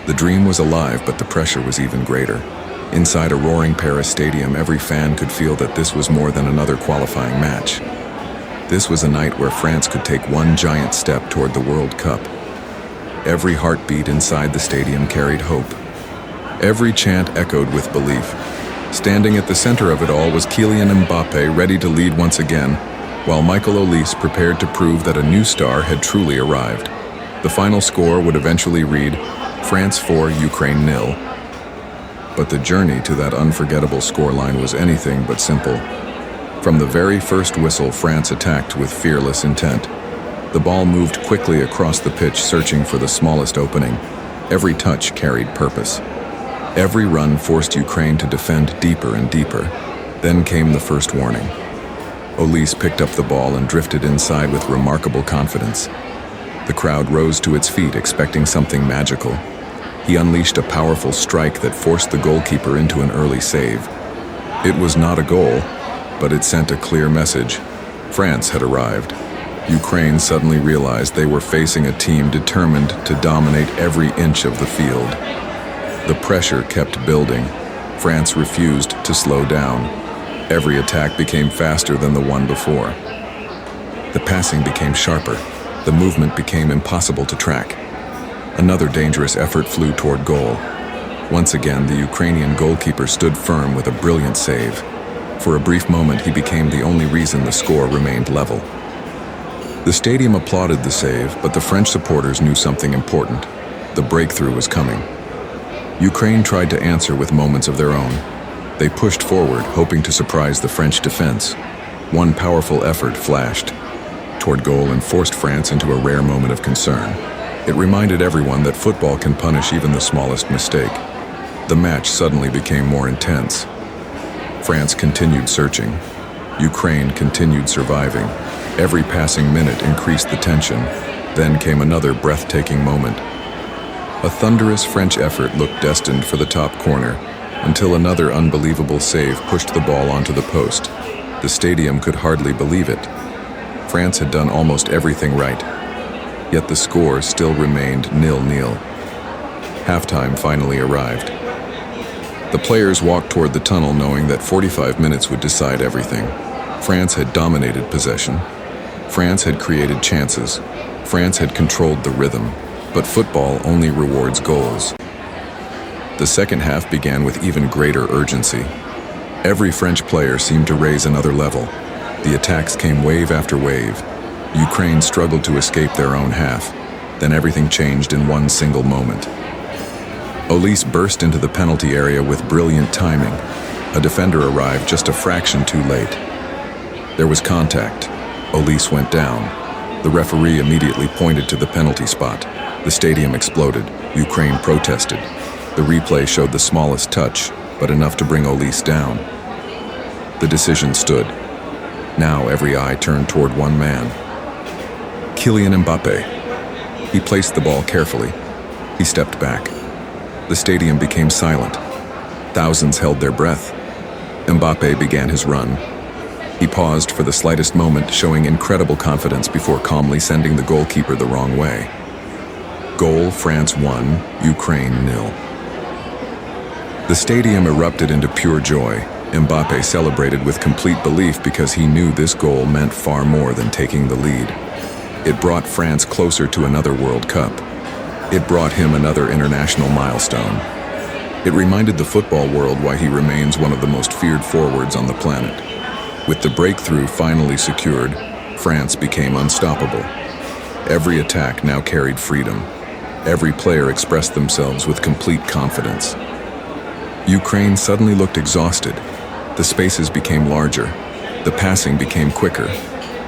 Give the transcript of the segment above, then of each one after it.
The dream was alive, but the pressure was even greater. Inside a roaring Paris stadium, every fan could feel that this was more than another qualifying match. This was a night where France could take one giant step toward the World Cup. Every heartbeat inside the stadium carried hope. Every chant echoed with belief. Standing at the center of it all was Kylian Mbappe, ready to lead once again, while Michael Olise prepared to prove that a new star had truly arrived. The final score would eventually read, France 4, Ukraine 0. But the journey to that unforgettable scoreline was anything but simple. From the very first whistle, France attacked with fearless intent. The ball moved quickly across the pitch, searching for the smallest opening. Every touch carried purpose. Every run forced Ukraine to defend deeper and deeper. Then came the first warning. Olise picked up the ball and drifted inside with remarkable confidence. The crowd rose to its feet, expecting something magical. He unleashed a powerful strike that forced the goalkeeper into an early save. It was not a goal, but it sent a clear message. France had arrived. Ukraine suddenly realized they were facing a team determined to dominate every inch of the field. The pressure kept building. France refused to slow down. Every attack became faster than the one before. The passing became sharper. The movement became impossible to track. Another dangerous effort flew toward goal. Once again, the Ukrainian goalkeeper stood firm with a brilliant save. For a brief moment, he became the only reason the score remained level. The stadium applauded the save, but the French supporters knew something important. The breakthrough was coming. Ukraine tried to answer with moments of their own. They pushed forward, hoping to surprise the French defense. One powerful effort flashed toward goal and forced France into a rare moment of concern. It reminded everyone that football can punish even the smallest mistake. The match suddenly became more intense. France continued searching. Ukraine continued surviving. Every passing minute increased the tension. Then came another breathtaking moment. A thunderous French effort looked destined for the top corner, until another unbelievable save pushed the ball onto the post. The stadium could hardly believe it. France had done almost everything right, yet the score still remained 0-0. Halftime finally arrived. The players walked toward the tunnel knowing that 45 minutes would decide everything. France had dominated possession. France had created chances. France had controlled the rhythm. But football only rewards goals. The second half began with even greater urgency. Every French player seemed to raise another level. The attacks came wave after wave. Ukraine struggled to escape their own half. Then everything changed in one single moment. Olise burst into the penalty area with brilliant timing. A defender arrived just a fraction too late. There was contact. Olise went down. The referee immediately pointed to the penalty spot. The stadium exploded. Ukraine protested. The replay showed the smallest touch, but enough to bring Olise down. The decision stood. Now every eye turned toward one man. Kylian Mbappe. He placed the ball carefully. He stepped back. The stadium became silent. Thousands held their breath. Mbappe began his run. He paused for the slightest moment, showing incredible confidence before calmly sending the goalkeeper the wrong way. Goal, France 1, Ukraine 0. The stadium erupted into pure joy. Mbappe celebrated with complete belief because he knew this goal meant far more than taking the lead. It brought France closer to another World Cup. It brought him another international milestone. It reminded the football world why he remains one of the most feared forwards on the planet. With the breakthrough finally secured, France became unstoppable. Every attack now carried freedom. Every player expressed themselves with complete confidence. Ukraine suddenly looked exhausted. The spaces became larger. The passing became quicker.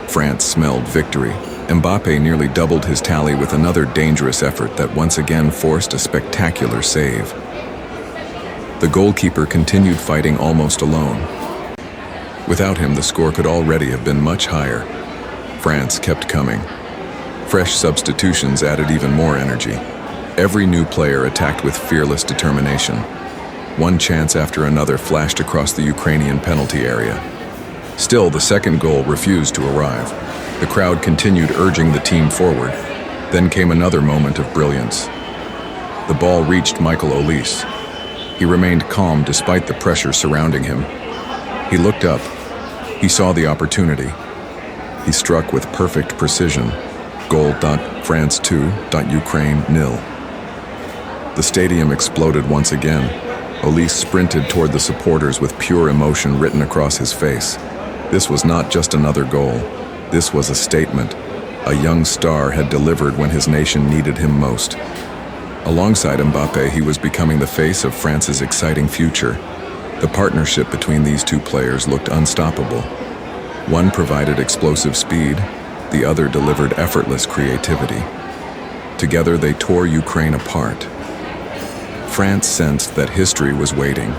France smelled victory. Mbappe nearly doubled his tally with another dangerous effort that once again forced a spectacular save. The goalkeeper continued fighting almost alone. Without him, the score could already have been much higher. France kept coming. Fresh substitutions added even more energy. Every new player attacked with fearless determination. One chance after another flashed across the Ukrainian penalty area. Still, the second goal refused to arrive. The crowd continued urging the team forward. Then came another moment of brilliance. The ball reached Michael Olise. He remained calm despite the pressure surrounding him. He looked up. He saw the opportunity. He struck with perfect precision. Goal. France 2. Ukraine 0. The stadium exploded once again. Olise sprinted toward the supporters with pure emotion written across his face. This was not just another goal. This was a statement. A young star had delivered when his nation needed him most. Alongside Mbappe, he was becoming the face of France's exciting future. The partnership between these two players looked unstoppable. One provided explosive speed, the other delivered effortless creativity. Together, they tore Ukraine apart. France sensed that history was waiting.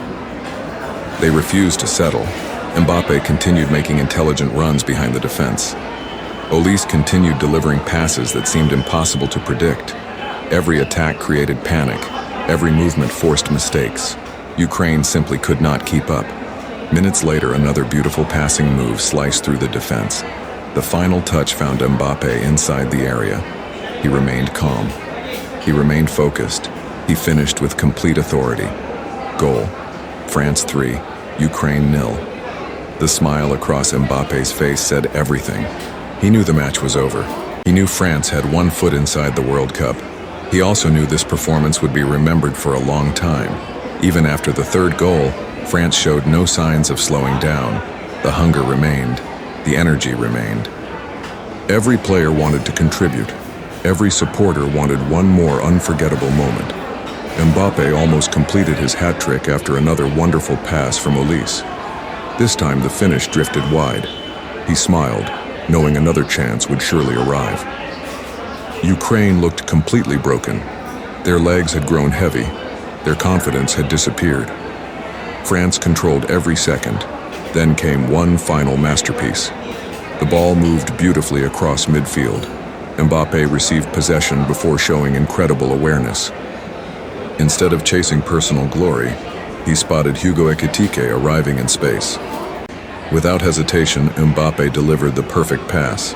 They refused to settle. Mbappe continued making intelligent runs behind the defense. Olise continued delivering passes that seemed impossible to predict. Every attack created panic. Every movement forced mistakes. Ukraine simply could not keep up. Minutes later, another beautiful passing move sliced through the defense. The final touch found Mbappe inside the area. He remained calm. He remained focused. He finished with complete authority. Goal. France 3, Ukraine 0. The smile across Mbappe's face said everything. He knew the match was over. He knew France had one foot inside the World Cup. He also knew this performance would be remembered for a long time. Even after the third goal, France showed no signs of slowing down. The hunger remained. The energy remained. Every player wanted to contribute. Every supporter wanted one more unforgettable moment. Mbappe almost completed his hat trick after another wonderful pass from Olise. This time the finish drifted wide. He smiled, knowing another chance would surely arrive. Ukraine looked completely broken. Their legs had grown heavy. Their confidence had disappeared. France controlled every second. Then came one final masterpiece. The ball moved beautifully across midfield. Mbappe received possession before showing incredible awareness. Instead of chasing personal glory, he spotted Hugo Ekitike arriving in space. Without hesitation, Mbappe delivered the perfect pass.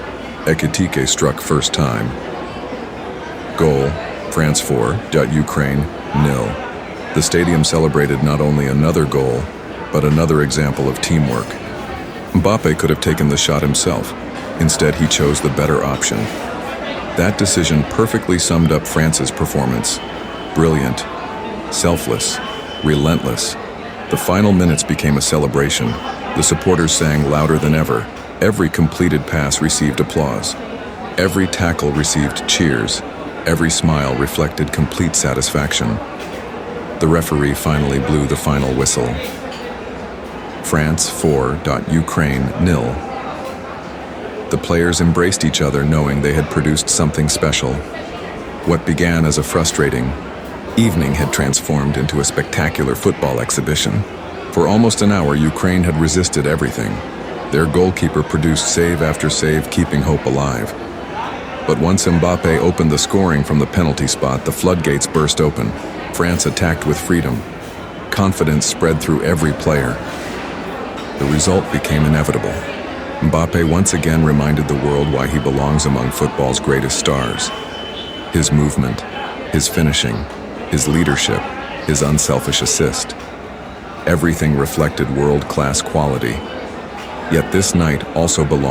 Ekitike struck first time. Goal, France 4, Ukraine 0. The stadium celebrated not only another goal, but another example of teamwork. Mbappe could have taken the shot himself. Instead, he chose the better option. That decision perfectly summed up France's performance. Brilliant, selfless, relentless. The final minutes became a celebration. The supporters sang louder than ever. Every completed pass received applause. Every tackle received cheers. Every smile reflected complete satisfaction. The referee finally blew the final whistle. France 4, Ukraine 0. The players embraced each other knowing they had produced something special. What began as a frustrating evening had transformed into a spectacular football exhibition. For almost an hour, Ukraine had resisted everything. Their goalkeeper produced save after save, keeping hope alive. But once Mbappe opened the scoring from the penalty spot, the floodgates burst open. France attacked with freedom. Confidence spread through every player. The result became inevitable. Mbappe once again reminded the world why he belongs among football's greatest stars. His movement, his finishing, his leadership, his unselfish assist. Everything reflected world-class quality. Yet this night also belonged